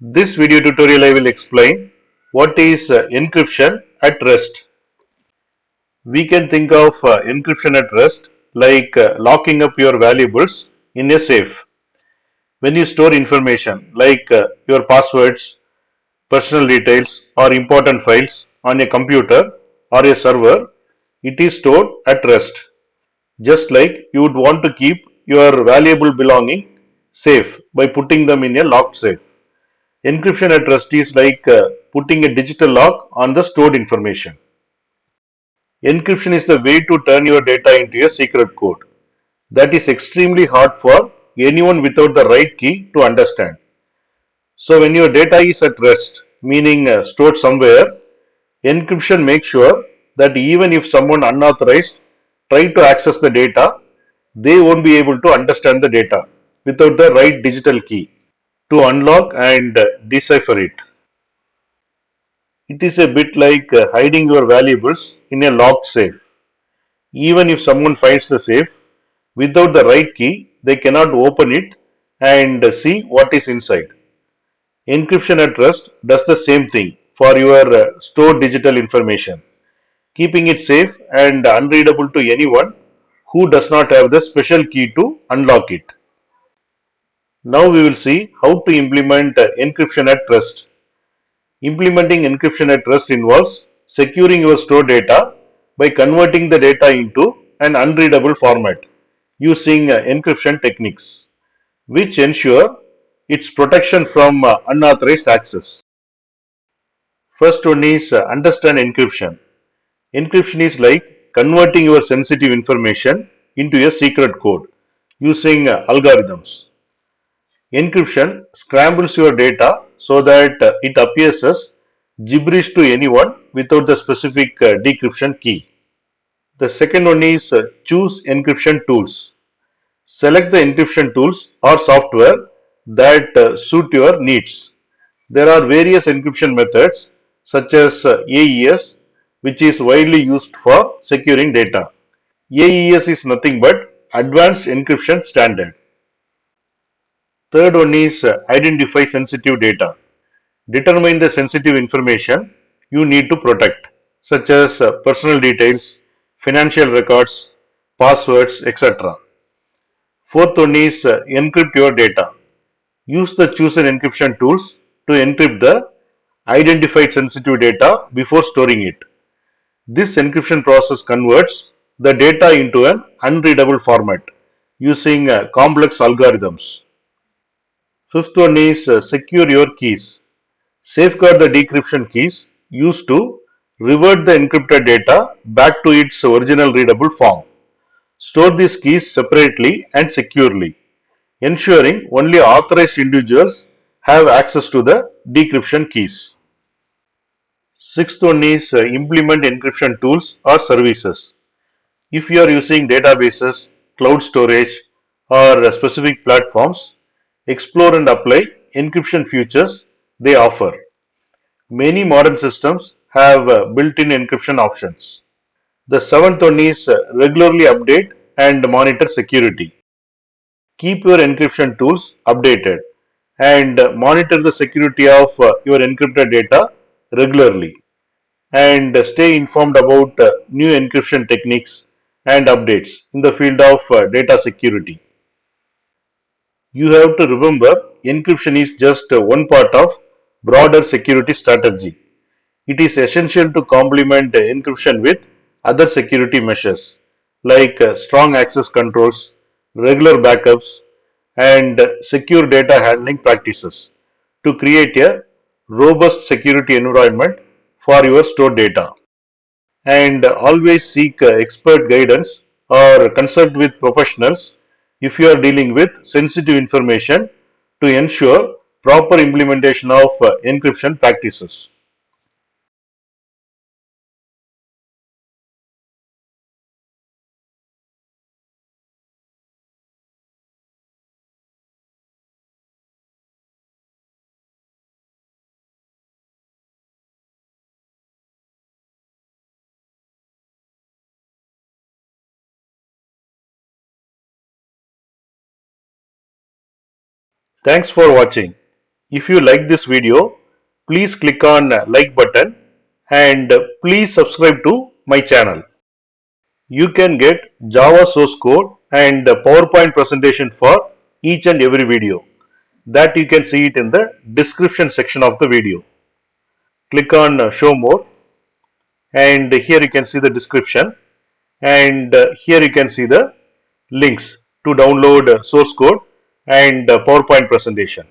This video tutorial I will explain what is encryption at rest. We can think of encryption at rest like locking up your valuables in a safe. When you store information like your passwords, personal details or important files on a computer or a server, it is stored at rest. Just like you would want to keep your valuable belonging safe by putting them in a locked safe. Encryption at rest is like putting a digital lock on the stored information. Encryption is the way to turn your data into a secret code. That is extremely hard for anyone without the right key to understand. So, when your data is at rest, meaning stored somewhere, encryption makes sure that even if someone unauthorized try to access the data, they won't be able to understand the data without the right digital key to unlock and decipher it. It is a bit like hiding your valuables in a locked safe. Even if someone finds the safe, without the right key, they cannot open it and see what is inside. Encryption at rest does the same thing for your stored digital information, keeping it safe and unreadable to anyone who does not have the special key to unlock it. Now we will see how to implement encryption at rest. Implementing encryption at rest involves securing your stored data by converting the data into an unreadable format using encryption techniques, which ensure its protection from unauthorized access. First one is understand encryption. Encryption is like converting your sensitive information into a secret code using algorithms. Encryption scrambles your data so that it appears as gibberish to anyone without the specific decryption key. The second one is choose encryption tools. Select the encryption tools or software that suit your needs. There are various encryption methods such as AES, which is widely used for securing data. AES is nothing but Advanced Encryption Standard. Third one is identify sensitive data. Determine the sensitive information you need to protect, such as personal details, financial records, passwords, etc. Fourth one is encrypt your data. Use the chosen encryption tools to encrypt the identified sensitive data before storing it. This encryption process converts the data into an unreadable format using complex algorithms. Fifth one is secure your keys. Safeguard the decryption keys used to revert the encrypted data back to its original readable form. Store these keys separately and securely, ensuring only authorized individuals have access to the decryption keys. Sixth one is implement encryption tools or services. If you are using databases, cloud storage, or specific platforms, explore and apply encryption features they offer. Many modern systems have built-in encryption options. The seventh one is regularly update and monitor security. Keep your encryption tools updated and monitor the security of your encrypted data regularly and stay informed about new encryption techniques and updates in the field of data security. You have to remember encryption is just one part of broader security strategy. It is essential to complement encryption with other security measures like strong access controls, regular backups, and secure data handling practices to create a robust security environment for your stored data. And always seek expert guidance or consult with professionals if you are dealing with sensitive information to ensure proper implementation of encryption practices. Thanks for watching. If you like this video, please click on like button and please subscribe to my channel. You can get Java source code and PowerPoint presentation for each and every video. That you can see it in the description section of the video. Click on show more, and here you can see the description, and here you can see the links to download source code and PowerPoint presentation.